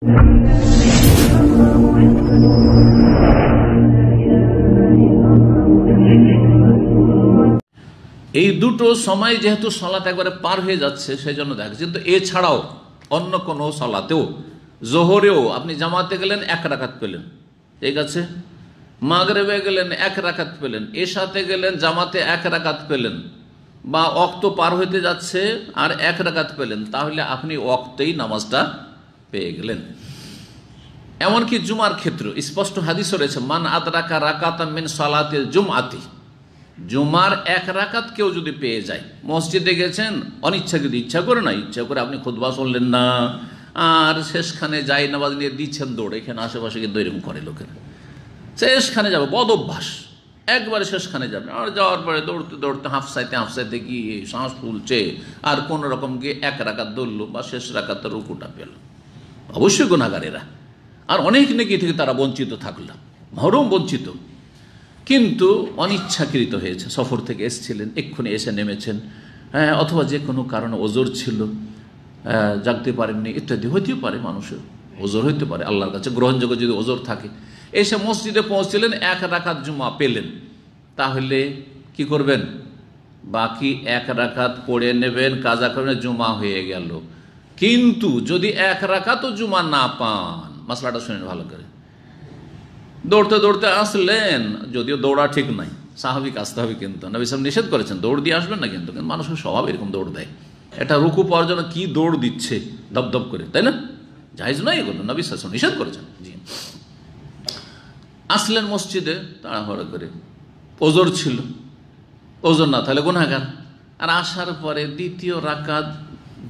এই দুটো সময় যেহেতু সালাত একবারে পার হয়ে যাচ্ছে সেই জন্য দেখা, কিন্তু এছাড়াও অন্য কোনো সালাতেও, জোহরেও আপনি জামাতে গেলেন 1 রাকাত পেলেন, ঠিক আছে, মাগরিবে গেলেন 1 রাকাত পেলেন, এশাতে গেলেন জামাতে 1 রাকাত পেলেন, বা ওয়াক্ত পার হইতে যাচ্ছে আর 1 রাকাত পেলেন, তাহলে আপনি ওয়াক্তেই নামাজটা পেয়ে গেলেন। এমনকি জুমার ক্ষেত্রে স্পষ্ট হাদিস রয়েছে, মান আদরাকা রাকাতাম মিন সালাতিল জুমআতি, জুমার 1 রাকাত কেউ যদি পেয়ে যায়, মসজিদে গেছেন অনিচ্ছাকৃত, ইচ্ছা করে না, ইচ্ছা করে আপনি খুতবা শুনলেন না, আর শেষখানে যাই নামাজ নিয়ে দিচ্ছেন দৌড়, এখানে আশেপাশে কিন্তু এরকম করে লোকেরা, শেষখানে যাবে, বদ অভ্যাস, একবারে শেষখানে যাবে, আর যাওয়ার পরে দৌড়তে দৌড়তে হাফসাইতে গিয়ে শ্বাস ফুলছে, আর কোন রকম গিয়ে 1 রাকাত ধরল বা শেষ রাকাতের রুকুটা পেল, অবশ্যই গুনাহগারেরা, আর অনেক নেকি থেকে তারা বঞ্চিত থাকল, মহরম বঞ্চিত, কিন্তু অনিচ্ছাকৃত হয়েছে, সফর থেকে এসেছিলেন, এক্ষুনি এসে নেমেছেন, অথবা যে কোনো কারণে ওজর ছিল, জাগতে পারেননি ইত্যাদি, হইতেও পারে, মানুষের ওজর হইতে পারে, আল্লাহর কাছে গ্রহণযোগ্য যদি ওজর থাকে, এসে মসজিদে পৌঁছলেন, 1 রাকাত জুমা পেলেন, তাহলে কি করবেন? বাকি 1 রাকাত পড়ে নেবেন, কাজা করবেন, জুমা হয়ে গেল। কিন্তু যদি 1 রাকাতও জুমা না পান, মাসলাটা শুনেন ভালো করে, দৌড়তে দৌড়তে আসলেন, যদিও দৌড়া ঠিক নাই, স্বাভাবিক আসতে হবে, কিন্তু নবী সাহেব নিষেধ করেছেন দৌড় দিয়ে আসবেন না, কিন্তু মানুষের স্বভাব এরকম দৌড় দেয়, এটা রুকু পাওয়ার জন্য কি দৌড় দিচ্ছে দপদপ করে, তাই না? জায়েজ নয় এগুলো, নবী সাহেব নিষেধ করেছেন। জি, আসলেন মসজিদে তাড়াহুড়ো করে, ওজর ছিল, ওজর না তাহলে গুনাহগার, আর আসার পরে 2য় রাকাত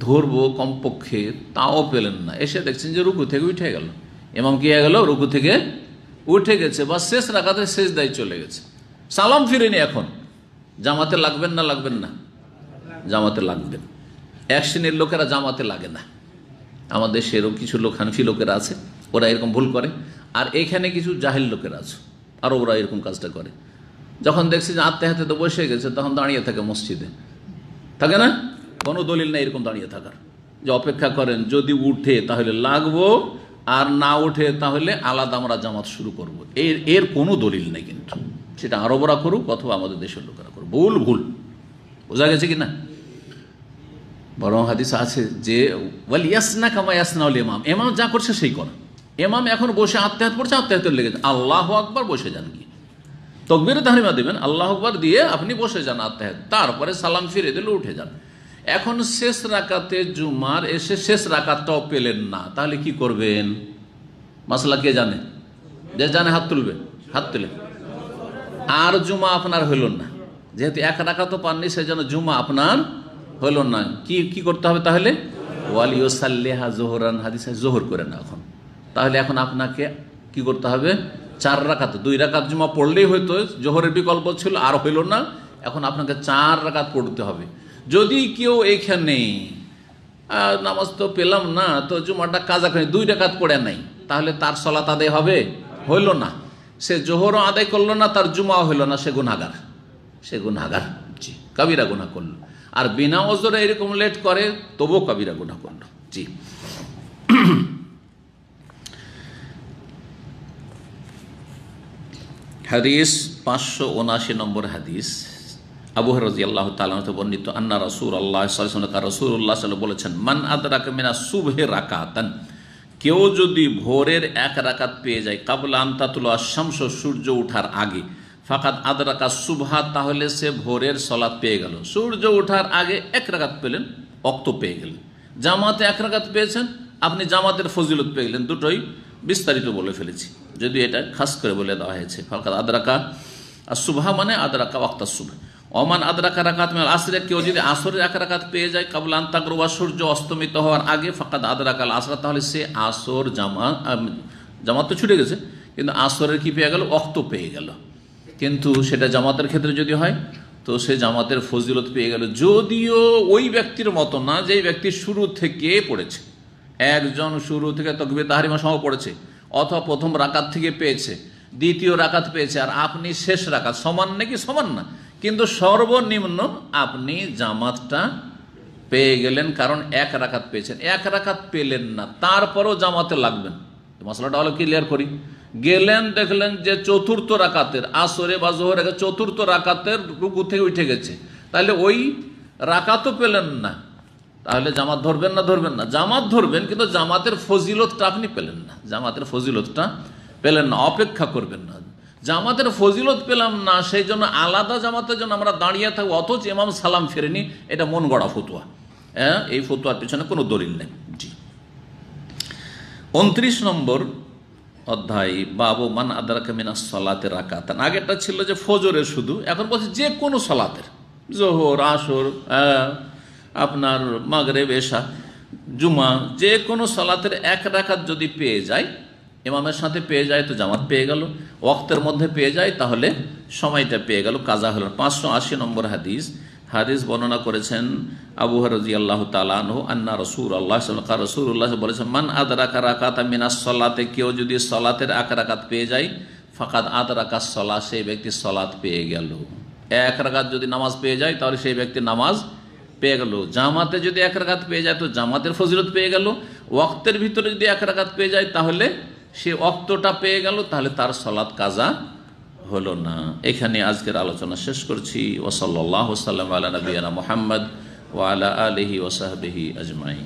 ধরবো কমপক্ষে, তাও পেলেন না, এসে দেখছেন যে রুকু থেকে উঠে গেল, ইমাম কি হয়ে গেল, রুকু থেকে উঠে গেছে, বা শেষ রাকাতে সেজদায় চলে গেছে, সালাম ফিরেনি, এখন জামাতে লাগবেন না লাগবেন না? জামাতে লাগবেন। এক শ্রেণীর লোকেরা জামাতে লাগে না, আমাদের সেরকম কিছু লোক হানফি লোকেরা আছে, ওরা এরকম ভুল করে, আর এখানে কিছু জাহিল লোকেরা আছে, আর ওরা এরকম কাজটা করে, যখন দেখছি যে আত্মীয় তো বসে গেছে, তখন দাঁড়িয়ে থাকে মসজিদে, থাকে না? কোনো দলিল নেই এরকম দাঁড়িয়ে থাকার, যে অপেক্ষা করেন যদি উঠে তাহলে লাগবো, আর না উঠে তাহলে আলাদা আমরা জামাত শুরু করবো, এর কোনো দলিল নেই, কিন্তু সেটা আরবরা করুক অথবা আমাদের দেশের লোকেরা করুক, ভুল বোঝা গেছে কি না? বরং হাদিস আছে যে ওয়াল ইয়াসনা কামা ইয়াসনাউল ইমাম, ইমাম যা করছে সেই কর, ইমাম এখন বসে আত্মহাত পড়ছে, আত্মহাত লেগেছে, আল্লাহু আকবার বসে যান, কি তাকবীরে তাহরিমা দেবেন, আল্লাহু আকবার দিয়ে আপনি বসে যান আত্মহাত, তারপরে সালাম ফিরে দিলে উঠে যান। এখন শেষ রাকাতে জুমার এসে শেষ রাকাতটাও পেলেন না, তাহলে কি করবেন? মাসলা কে জানে? যে জানে হাত তুলবে, হাত তুলে। আর জুমা আপনার হইল না, যেহেতু 1 রাকাতও পাননি, সেই জন্য জুমা আপনার হইল না, কি করতে হবে তাহলে? ওয়ালিউসাল্লিহা জোহরান, হাদিসে জোহর করে না এখন, তাহলে এখন আপনাকে কি করতে হবে? 4 রাকাত, 2 রাকাত জুমা পড়লেই হয়তো, জোহরের বিকল্প ছিল, আর হইল না, এখন আপনাকে 4 রাকাত পড়তে হবে। যদি কেউ এখানে নামাজ তো পেলাম না, তো জুমাটা কাজা করে 2 রাকাত পড়ে নাই, তাহলে তার সালাত আদায় হবে? হইল না, সে জোহরও আদায় করলো না, তার জুমাও হইল না, সে গুনাহগার, জি, কাবিরা গুনাহ করলো। আর বিনা ওজরে এরকম লেট করে, তবুও কাবিরা গুনাহ করলো। জি, হাদিস 579 নম্বর হাদিস, আবু হুরায়রা রাদিয়াল্লাহু তাআলা হতে বর্ণিত, আন্না রাসূলুল্লাহ সাল্লাল্লাহু আলাইহি ওয়াসাল্লাম, রাসূলুল্লাহ সাল্লাল্লাহু আলাইহি ওয়াসাল্লাম বলেছেন, মান আদরাকা মিনাস সুবহি রাকাতান, কেউ যদি ভোরের 1 রাকাত পেয়ে যায়, কাবলা আন তাতুলা আশ-শামসু, সূর্য ওঠার আগে, ফাকাদ আদরাকা সুবহা, তাহলে সে ভোরের সালাত পেয়ে গেল। সূর্য ওঠার আগে 1 রাকাত পেলেন, ওয়াক্ত পেয়ে গেলেন। জামাতে 1 রাকাত পেয়েছেন, আপনি জামাতের ফজিলত পেয়ে গেলেন। দুটোই বিস্তারিত বলে ফেলেছি, যদি এটা খাস করে বলে দেওয়া হয়েছে। ফাকাদ আদরাকা আস-সুবহা মানে আদরাকা ওয়াক্তাস সুবহ। ওমান আদরাকা রাকাত মিনাল আসর, কেউ যদি আসরের 1 রাকাত পেয়ে যায়, কাবলা আন তাগরুবা, সূর্য অস্তমিত হওয়ার আগে, ফাকাদ আদরাকাল আসর, তাহলে সে আসর জামাত তো ছুটে গেছে, কিন্তু আসরের কি পেয়ে গেল? ওয়াক্ত পেয়ে গেল। কিন্তু সেটা জামাতের ক্ষেত্রে যদি হয়, তো সে জামাতের ফজিলত পেয়ে গেল, যদিও ওই ব্যক্তির মতো না যে ব্যক্তি শুরু থেকে পড়েছে। একজন শুরু থেকে তাকবীর তাহরিমা সহ পড়েছে, অথবা প্রথম রাকাত থেকে পেয়েছে, 2য় রাকাত পেয়েছে, আর আপনি শেষ রাকাত, সমান নাকি? সমান না, কিন্তু সর্বনিম্ন আপনি জামাতটা পেয়ে গেলেন, কারণ এক রাকাত পেয়েছেন, এক রাকাত পেলেন না, তারপরও জামাতে লাগবেন। মশলাটা হলো ক্লিয়ার করি। গেলেন, দেখলেন যে চতুর্থ রাকাতের, আসরে বা জোহরে চতুর্থ রাকাতের রুকু থেকে উঠে গেছে, তাহলে ওই রাকাতও পেলেন না, তাহলে জামাত ধরবেন না? ধরবেন না। জামাত ধরবেন, কিন্তু জামাতের ফজিলতটা আপনি পেলেন না, জামাতের ফজিলতটা পেলেন না, অপেক্ষা করবেন না। জামাতের ফজিলত পেলাম না, সেই জন্য আলাদা জামাতের জন্য আমরা দাঁড়িয়ে থাকবো, অথচ ইমাম সালাম ফেরেনি, এটা মন গড়া ফতুয়া। হ্যাঁ, এই ফতুয়ার পিছনে কোনো দলিল নেই। জি, 29 নম্বর অধ্যায়, বাবু মান আদরাকা মিনাস সালাতে রাকাতান। আগেরটা ছিল যে ফজরের শুধু, এখন বলছে যে কোনো সালাতের, জোহর, আসর, আপনার মাগরিব, এশা, জুমা, যে কোনো সালাতের এক রাকাত যদি পেয়ে যায়, ইমামের সাথে পেয়ে যায় তো জামাত পেয়ে গেল, ওয়াক্তের মধ্যে পেয়ে যায় তাহলে সময়টা পেয়ে গেল, কাজা হল। 580 নম্বর হাদিস বর্ণনা করেছেন আবু হুরায়রা রাদিয়াল্লাহু তাআলা আনহু, আন্না রাসূলুল্লাহ সাল্লাল্লাহু আলাইহি রাসূলুল্লাহ বলেছেন, মান আদরাকা রাকাতাম মিনাস সালাতে, কেউ যদি সালাতের এক রাকাত পেয়ে যায়, ফাকাদ আদরাকা সালাত, সেই ব্যক্তি সালাত পেয়ে গেল। এক রাকাত যদি নামাজ পেয়ে যায় তাহলে সেই ব্যক্তি নামাজ পেয়ে গেল। জামাতে যদি এক রাকাত পেয়ে যায় তো জামাতের ফজিলত পেয়ে গেল। ওয়াক্তের ভিতরে যদি এক রাকাত পেয়ে যায় তাহলে সে ওয়াক্তটা পেয়ে গেল, তাহলে তার সালাত কাজা হলো না। এখানে আজকের আলোচনা শেষ করছি। ওয়া সাল্লাল্লাহু ওয়া সাল্লাম আলা নবিয়িনা মুহাম্মদ ওয়া আলা আলিহি ওয়া সাহবিহি আজমাইন।